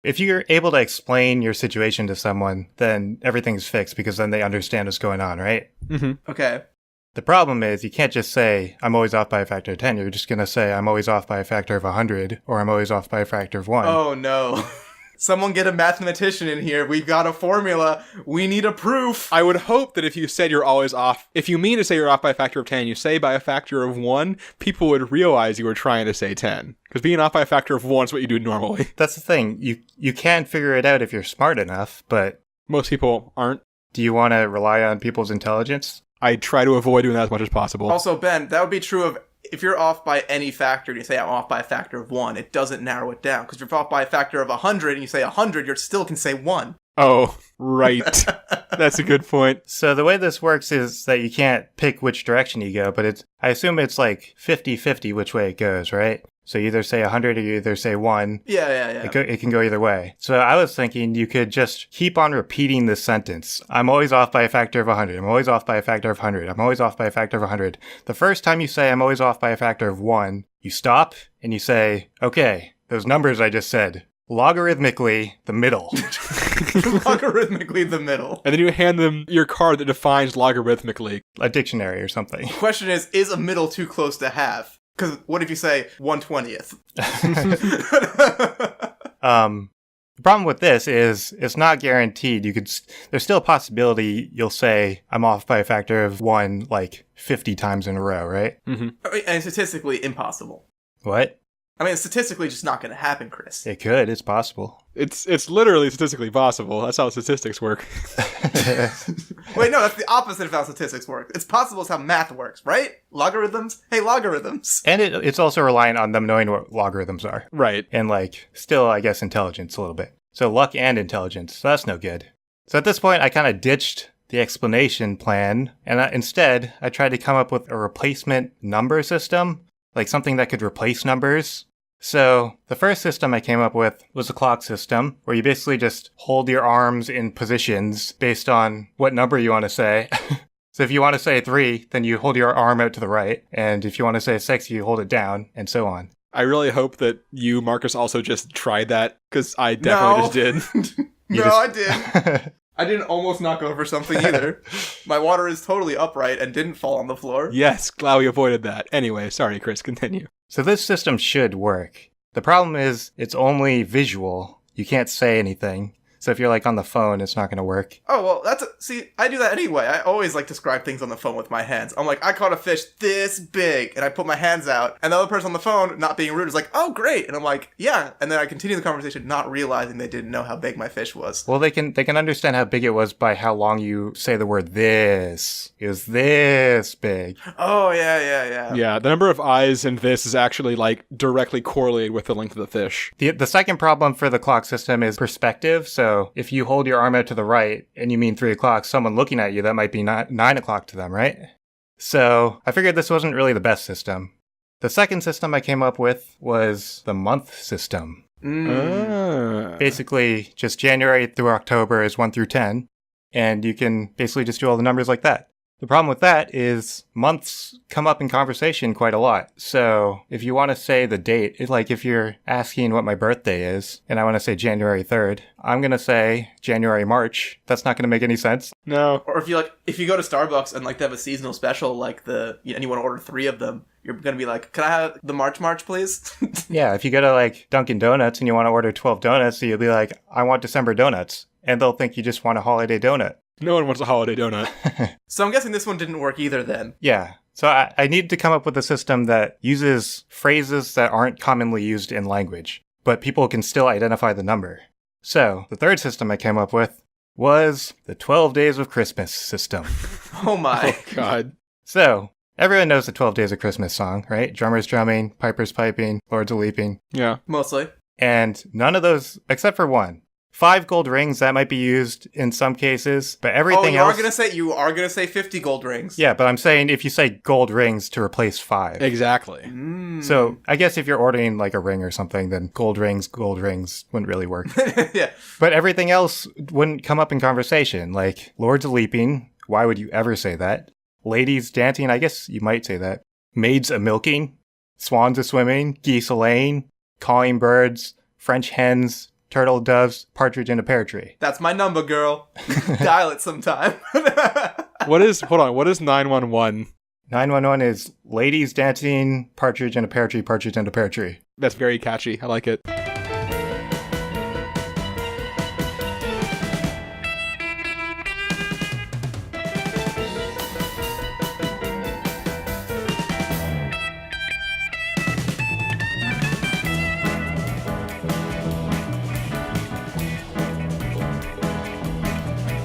If you're able to explain your situation to someone, then everything's fixed because then they understand what's going on, right? Mm-hmm. Okay. The problem is you can't just say, I'm always off by a factor of 10. You're just going to say, I'm always off by a factor of 100, or I'm always off by a factor of 1. Oh, no. Someone get a mathematician in here. We've got a formula. We need a proof. I would hope that if you said you're always off, if you mean to say you're off by a factor of 10, you say by a factor of 1, people would realize you were trying to say 10. Because being off by a factor of 1 is what you do normally. That's the thing. You can figure it out if you're smart enough, but Most people aren't. do you want to rely on people's intelligence? I try to avoid doing that as much as possible. Also, Ben, that would be true of if you're off by any factor and you say I'm off by a factor of 1, it doesn't narrow it down. Because if you're off by a factor of 100 and you say 100, you still can say 1. Oh, right. That's a good point. So the way this works is that you can't pick which direction you go, but I assume it's like 50-50 which way it goes, right? So you either say 100 or you either say 1. Yeah. It can go either way. So I was thinking you could just keep on repeating this sentence. I'm always off by a factor of 100. I'm always off by a factor of 100. I'm always off by a factor of 100. The first time you say I'm always off by a factor of 1, you stop and you say, okay, those numbers I just said, logarithmically, the middle. Logarithmically the middle. And then you hand them your card that defines logarithmically. A dictionary or something. Question is a middle too close to half? Because what if you say 1/20th? The problem with this is it's not guaranteed. There's still a possibility you'll say I'm off by a factor of 1 like 50 times in a row, right? Mm-hmm. I mean, and statistically impossible. What? I mean, it's statistically just not going to happen, Chris. It could. It's possible. It's literally statistically possible. That's how statistics work. Wait, no, that's the opposite of how statistics work. It's possible is how math works, right? Logarithms? Hey, logarithms. And it's also reliant on them knowing what logarithms are. Right. And still, I guess, intelligence a little bit. So luck and intelligence. So that's no good. So at this point, I kind of ditched the explanation plan. And instead, I tried to come up with a replacement number system. Like something that could replace numbers. So the first system I came up with was a clock system, where you basically just hold your arms in positions based on what number you want to say. So if you want to say 3, then you hold your arm out to the right. And if you want to say 6, you hold it down, and so on. I really hope that you, Marcus, also just tried that, because I definitely just did. I did. I didn't almost knock over something either. My water is totally upright and didn't fall on the floor. Yes, glad we avoided that. Anyway, sorry, Chris, continue. So this system should work. The problem is it's only visual. You can't say anything. So if you're on the phone, it's not going to work. Oh, well, see, I do that anyway. I always describe things on the phone with my hands. I'm like, I caught a fish this big, and I put my hands out, and the other person on the phone, not being rude, is like, oh, great. And I'm like, yeah. And then I continue the conversation, not realizing they didn't know how big my fish was. Well, they can understand how big it was by how long you say the word this. It was this big. Oh, yeah. Yeah, the number of eyes in this is actually, directly correlated with the length of the fish. The second problem for the clock system is perspective. So if you hold your arm out to the right and you mean 3 o'clock, someone looking at you, that might be 9 o'clock to them, right? So I figured this wasn't really the best system. The second system I came up with was the month system. Basically, just January through October is 1 through 10, and you can basically just do all the numbers like that. The problem with that is months come up in conversation quite a lot. So if you want to say the date, if you're asking what my birthday is, and I want to say January 3rd, I'm going to say January, March. That's not going to make any sense. No. Or if you go to Starbucks and they have a seasonal special, and you want to order 3 of them, you're going to be like, can I have the March, please? Yeah, if you go to Dunkin' Donuts and you want to order 12 donuts, you'll be like, I want December donuts. And they'll think you just want a holiday donut. No one wants a holiday donut. So I'm guessing this one didn't work either then. Yeah. So I needed to come up with a system that uses phrases that aren't commonly used in language, but people can still identify the number. So the third system I came up with was the 12 Days of Christmas system. Oh my. Oh, God. So everyone knows the 12 Days of Christmas song, right? Drummers drumming, pipers piping, lords a leaping. Yeah. Mostly. And none of those, except for one. 5 gold rings, that might be used in some cases, but everything else... You are gonna say 50 gold rings. Yeah, but I'm saying if you say gold rings to replace 5. Exactly. So I guess if you're ordering a ring or something, then gold rings wouldn't really work. Yeah. But everything else wouldn't come up in conversation, like lords a leaping. Why would you ever say that? Ladies dancing, I guess you might say that. Maids a milking. Swans a swimming. Geese a laying. Calling birds. French hens. turtle, doves, partridge in a pear tree. That's my number, girl. Dial it sometime. What is 911? 911 is ladies dancing, partridge in a pear tree, partridge in a pear tree. That's very catchy. I like it.